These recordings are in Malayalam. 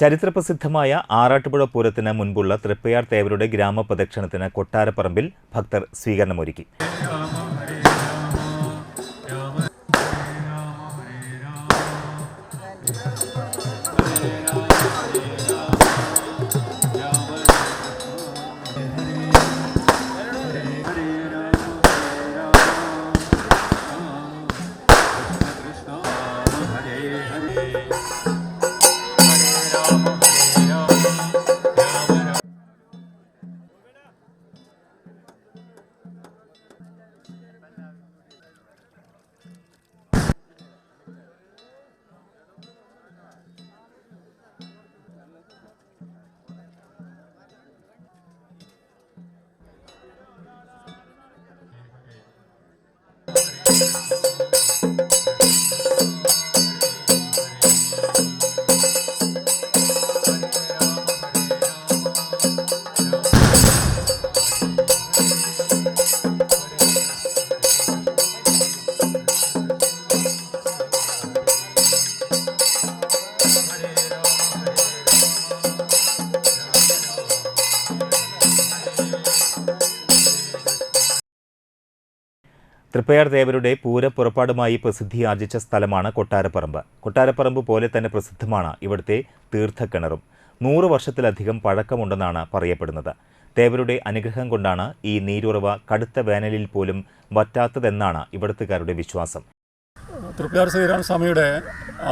ചരിത്രപ്രസിദ്ധമായ ആറാട്ടുപുഴ പൂരത്തിന് മുൻപുള്ള തൃപ്പയാർ തേവരുടെ ഗ്രാമപ്രദക്ഷിണത്തിന് കൊട്ടാരപ്പറമ്പിൽ ഭക്തർ സ്വീകരണമൊരുക്കി. തൃപ്പയാർ തേവരുടെ പൂരപ്പുറപ്പാടുമായി പ്രസിദ്ധിയാർജിച്ച സ്ഥലമാണ് കൊട്ടാരപ്പറമ്പ്. കൊട്ടാരപ്പറമ്പ് പോലെ തന്നെ പ്രസിദ്ധമാണ് ഇവിടുത്തെ തീർത്ഥക്കിണറും. 100 വർഷത്തിലധികം പഴക്കമുണ്ടെന്നാണ് പറയപ്പെടുന്നത്. തേവരുടെ അനുഗ്രഹം കൊണ്ടാണ് ഈ നീരുറവ കടുത്ത വേനലിൽ പോലും വറ്റാത്തതെന്നാണ് ഇവിടുത്തുകാരുടെ വിശ്വാസം. തൃപ്പയാർ ശ്രീരാമസ്വാമിയുടെ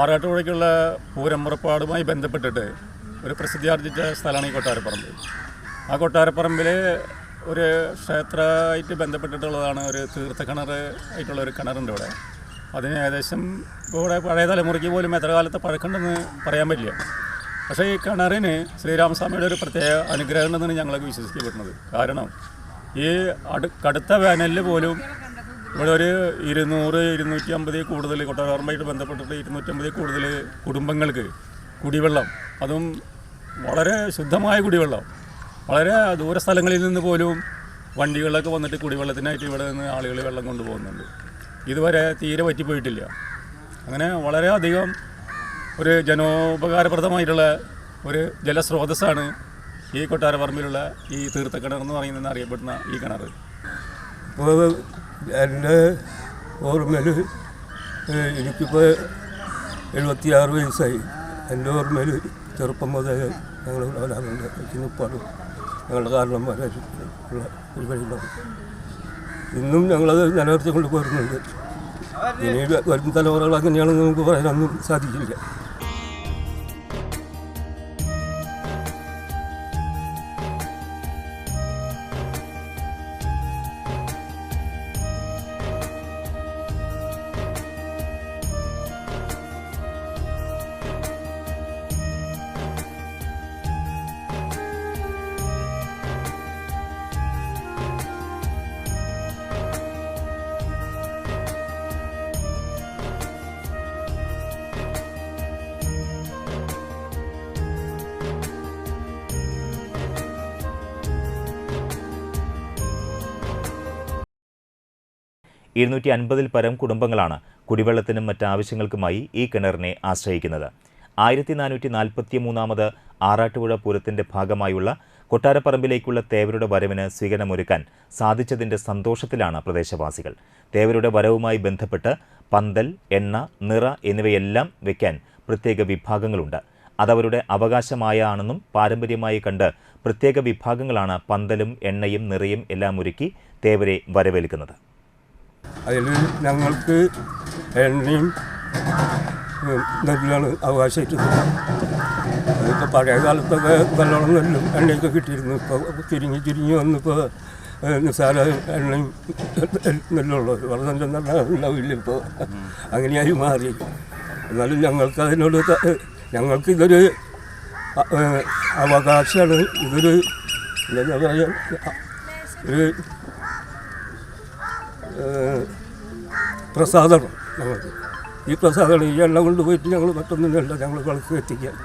ആറാട്ടുപുഴയ്ക്കുള്ള പൂരപ്പുറപ്പാടുമായി ബന്ധപ്പെട്ടിട്ട് ഒരു പ്രസിദ്ധിയാർജിച്ച സ്ഥലമാണ് ഈ കൊട്ടാരപ്പറമ്പ്. ആ കൊട്ടാരപ്പറമ്പിൽ ഒരു ക്ഷേത്രമായിട്ട് ബന്ധപ്പെട്ടിട്ടുള്ളതാണ് ഒരു തീർത്ഥക്കിണർ ആയിട്ടുള്ള ഒരു കിണറുണ്ട് ഇവിടെ. അതിന് ഏകദേശം ഇവിടെ പഴയ തലമുറയ്ക്ക് പോലും എത്ര കാലത്തെ പഴക്കമുണ്ടെന്ന് പറയാൻ പറ്റില്ല. പക്ഷേ ഈ കിണറിന് ശ്രീരാമസ്വാമിയുടെ ഒരു പ്രത്യേക അനുഗ്രഹം ഉണ്ടെന്നാണ് ഞങ്ങളൊക്കെ വിശ്വസിക്കപ്പെടുന്നത്. കാരണം ഈ കടുത്ത വേനലിൽ പോലും ഇവിടെ ഒരു 200-250 കൂടുതൽ കൊട്ടാരപ്പറമ്പായിട്ട് ബന്ധപ്പെട്ടിട്ട് 250 കൂടുതൽ കുടുംബങ്ങൾക്ക് കുടിവെള്ളം, അതും വളരെ ശുദ്ധമായ കുടിവെള്ളം, വളരെ ദൂര സ്ഥലങ്ങളിൽ നിന്ന് പോലും വണ്ടികളൊക്കെ വന്നിട്ട് കുടിവെള്ളത്തിനായിട്ട് ഇവിടെ നിന്ന് ആളുകൾ വെള്ളം കൊണ്ടുപോകുന്നുണ്ട്. ഇതുവരെ തീരെ പറ്റിപ്പോയിട്ടില്ല. അങ്ങനെ വളരെയധികം ഒരു ജനോപകാരപ്രദമായിട്ടുള്ള ഒരു ജലസ്രോതസ്സാണ് ഈ കൊട്ടാരപ്പറമ്പിലുള്ള ഈ തീർത്ഥക്കിണർ എന്ന് പറയുന്നത് അറിയപ്പെടുന്ന ഈ കിണർ. ഇപ്പോൾ എൻ്റെ ഓർമ്മയിൽ എനിക്കിപ്പോൾ 76 വയസ്സായി. എൻ്റെ ഓർമ്മയിൽ ചെറുപ്പം മുതൽ ഞങ്ങൾ വരാറുണ്ട്. ഇന്നിപ്പോൾ ഞങ്ങളുടെ കാരണന്മാരായിട്ടുള്ള ഒരു വഴിയുണ്ടാവും. ഇന്നും ഞങ്ങളത് നിലനിർത്തിക്കൊണ്ട് പോരുന്നുണ്ട്. ഇനി വരും തലമുറകൾ അങ്ങനെയാണെന്ന് നമുക്ക് പറയാനൊന്നും സാധിക്കില്ല. പരം കുടുംബങ്ങളാണ് കുടിവെള്ളത്തിനും മറ്റാവശ്യങ്ങൾക്കുമായി ഈ കിണറിനെ ആശ്രയിക്കുന്നത്. 1443 ആറാട്ടുപുഴ പൂരത്തിന്റെ ഭാഗമായുള്ള കൊട്ടാരപ്പറമ്പിലേക്കുള്ള തേവരുടെ വരവിന് സ്വീകരണമൊരുക്കാൻ സാധിച്ചതിന്റെ സന്തോഷത്തിലാണ് പ്രദേശവാസികൾ. തേവരുടെ വരവുമായി ബന്ധപ്പെട്ട് പന്തൽ, എണ്ണ, നിറ എന്നിവയെല്ലാം വയ്ക്കാൻ പ്രത്യേക വിഭാഗങ്ങളുണ്ട്. അതവരുടെ അവകാശമായാണെന്നും പാരമ്പര്യമായി കണ്ട് പ്രത്യേക വിഭാഗങ്ങളാണ് പന്തലും എണ്ണയും നിറയും എല്ലാം ഒരുക്കി തേവരെ വരവേൽക്കുന്നത്. അതിൽ ഞങ്ങൾക്ക് എണ്ണയും നെല്ലാണ് അവകാശമായിട്ടുള്ളത്. അതിപ്പോൾ പഴയ കാലത്തൊക്കെ നല്ലോണം നെല്ലും എണ്ണയൊക്കെ കിട്ടിയിരുന്നു. ഇപ്പോൾ ചുരുങ്ങി വന്നിപ്പോൾ നിസ്സാര എണ്ണയും നെല്ലുള്ളത് വളരെ നല്ല ഉണ്ടാവില്ല. ഇപ്പോൾ അങ്ങനെയായി മാറി. എന്നാലും ഞങ്ങൾക്കിതൊരു അവകാശമാണ്. ഇതൊരു എന്താ പറയുക, ഒരു പ്രസാദമാണ് ഞങ്ങൾക്ക്. ഈ പ്രസാദമാണ്. ഈ എണ്ണ കൊണ്ടുപോയിട്ട് ഞങ്ങൾ മറ്റൊന്നുമില്ല, ഞങ്ങൾ വിളക്ക് എത്തിക്കാൻ.